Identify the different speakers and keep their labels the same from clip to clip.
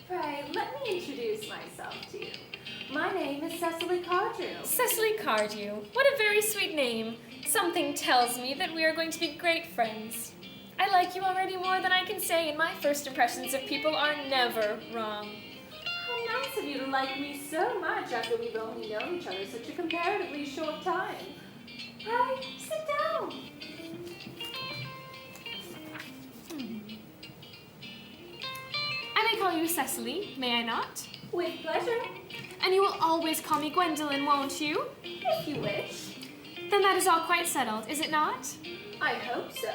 Speaker 1: Pray, let me introduce myself to you. My name is Cecily Cardew.
Speaker 2: Cecily Cardew. What a very sweet name. Something tells me that we are going to be great friends. I like you already more than I can say, and my first impressions of people are never wrong.
Speaker 1: How nice of you to like me so much after we've only known each other such a comparatively short time. Pray, sit down.
Speaker 2: I may call you Cecily, may I not?
Speaker 1: With pleasure,
Speaker 2: And you will always call me Gwendolyn, won't you?
Speaker 1: if you wish.
Speaker 2: Then that is all quite settled, is it not?
Speaker 1: I hope so.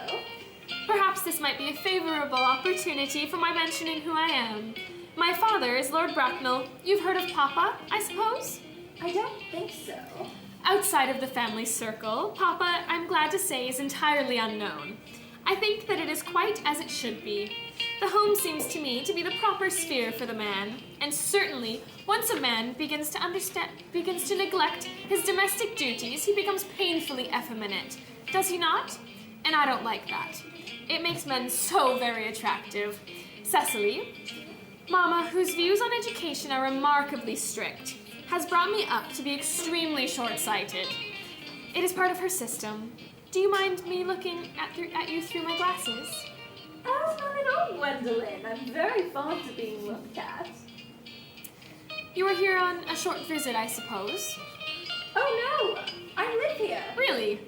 Speaker 2: Perhaps this might be a favorable opportunity for my mentioning who I am. My father is Lord Bracknell. You've heard of Papa, I suppose?
Speaker 1: I don't think so.
Speaker 2: Outside of the family circle, Papa, I'm glad to say, is entirely unknown. I think that it is quite as it should be. The home seems to me to be the proper sphere for the man, and certainly, once a man begins to neglect his domestic duties, he becomes painfully effeminate. Does he not? And I don't like that. It makes men so very attractive. Cecily, Mama, whose views on education are remarkably strict, has brought me up to be extremely short-sighted. It is part of her system. Do you mind me looking at you through my glasses?
Speaker 1: Oh, not at all, Gwendolyn. I'm very fond of being looked at.
Speaker 2: You are here on a short visit, I suppose?
Speaker 1: Oh, no. I live here.
Speaker 2: Really?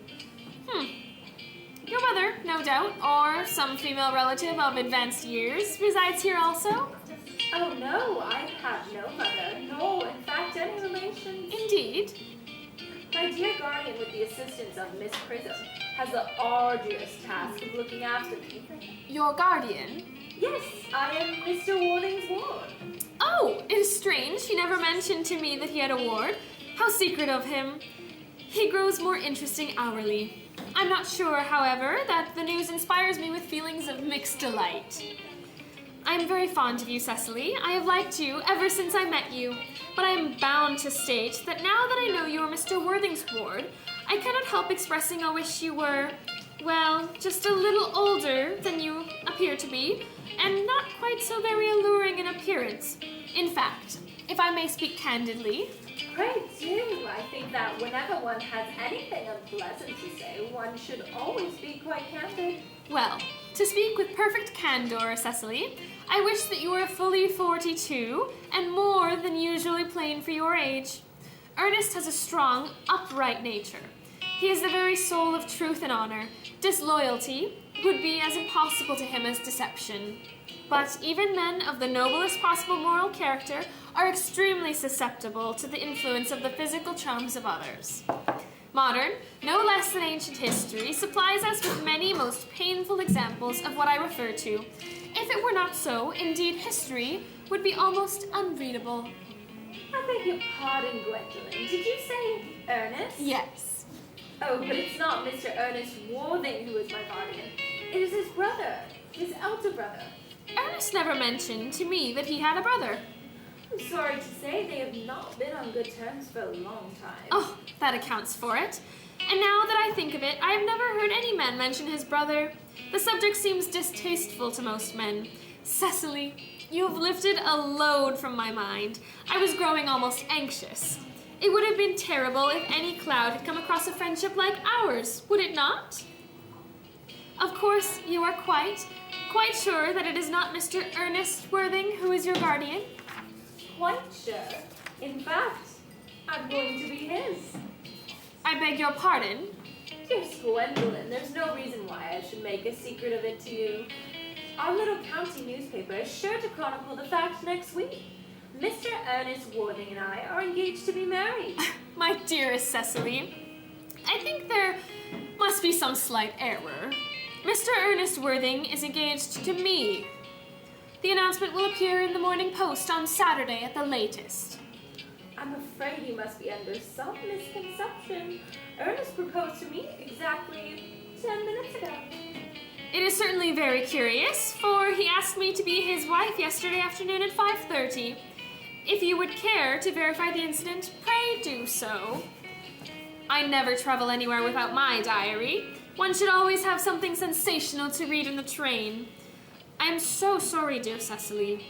Speaker 2: Your mother, no doubt, or some female relative of advanced years, resides here also?
Speaker 1: Oh, no. I have no mother, nor, in fact, any relations.
Speaker 2: Indeed.
Speaker 1: My dear guardian, with the assistance of Miss Prism, has the arduous task of looking after me.
Speaker 2: Your guardian?
Speaker 1: Yes, I am Mr. Warding's ward.
Speaker 2: Oh, it is strange. He never mentioned to me that he had a ward. How secret of him. He grows more interesting hourly. I'm not sure, however, that the news inspires me with feelings of mixed delight. I am very fond of you, Cecily. I have liked you ever since I met you. But I am bound to state that now that I know you are Mr. Worthing's ward, I cannot help expressing a wish you were, well, just a little older than you appear to be, and not quite so very alluring in appearance. In fact, if I may speak candidly,
Speaker 1: Pray do. I think that whenever one has anything unpleasant to say, one should always be quite candid.
Speaker 2: well, to speak with perfect candor, Cecily, I wish that you were fully 42 and more than usually plain for your age. Ernest has a strong, upright nature. He is the very soul of truth and honor. Disloyalty would be as impossible to him as deception. But even men of the noblest possible moral character are extremely susceptible to the influence of the physical charms of others. Modern, no less than ancient history, supplies us with many most painful examples of what I refer to. If it were not so, indeed history would be almost unreadable.
Speaker 1: I beg your pardon, Gwendolyn. Did you say Ernest?
Speaker 2: Yes.
Speaker 1: Oh, but it's not Mr. Ernest Worthing who is my guardian. It is his brother, his elder brother.
Speaker 2: Ernest never mentioned to me that he had a brother.
Speaker 1: I'm sorry to say they have not been on good terms for a long time.
Speaker 2: Oh, that accounts for it. And now that I think of it, I have never heard any man mention his brother. The subject seems distasteful to most men. Cecily, you have lifted a load from my mind. I was growing almost anxious. It would have been terrible if any cloud had come across a friendship like ours, would it not? Of course, you are quite sure that it is not Mr. Ernest Worthing who is your guardian?
Speaker 1: Quite sure. In fact, I'm going to be his.
Speaker 2: I beg your pardon?
Speaker 1: Dear Gwendolyn, there's no reason why I should make a secret of it to you. Our little county newspaper is sure to chronicle the fact next week. Mr. Ernest Worthing and I are engaged to be married.
Speaker 2: My dearest Cecily, I think there must be some slight error. Mr. Ernest Worthing is engaged to me. The announcement will appear in the Morning Post on Saturday at the latest.
Speaker 1: I'm afraid you must be under some misconception. Ernest proposed to me exactly 10 minutes ago.
Speaker 2: It is certainly very curious, for he asked me to be his wife yesterday afternoon at 5:30. If you would care to verify the incident, pray do so. I never travel anywhere without my diary. One should always have something sensational to read in the train. I am so sorry, dear Cecily.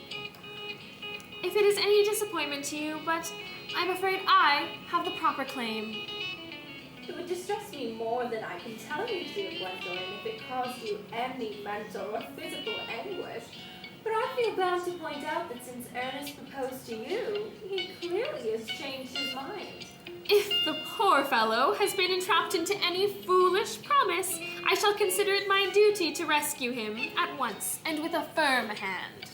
Speaker 2: if it is any disappointment to you, but I'm afraid I have the proper claim.
Speaker 1: It would distress me more than I can tell you, dear Gwendolyn, if it caused you any mental or physical anguish. But I feel bound to point out that since Ernest proposed to you, he clearly has changed his mind.
Speaker 2: If the poor fellow has been entrapped into any foolish promise, I shall consider it my duty to rescue him at once and with a firm hand.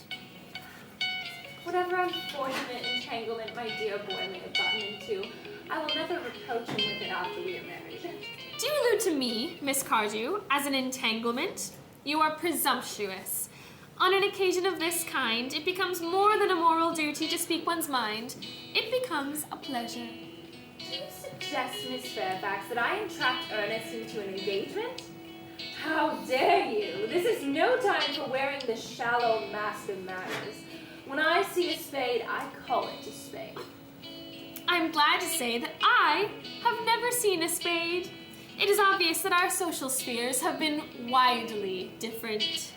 Speaker 1: Whatever unfortunate entanglement my dear boy may have gotten into, I will never reproach him with it after we are married.
Speaker 2: Do you allude to me, Miss Cardew, as an entanglement? You are presumptuous. On an occasion of this kind, it becomes more than a moral duty to speak one's mind. It becomes a pleasure.
Speaker 1: Do you suggest, Miss Fairfax, that I entrapped Ernest into an engagement? How dare you? This is no time for wearing the shallow mask of manners. When I see a spade, I call it a spade.
Speaker 2: I'm glad to say that I have never seen a spade. It is obvious that our social spheres have been widely different.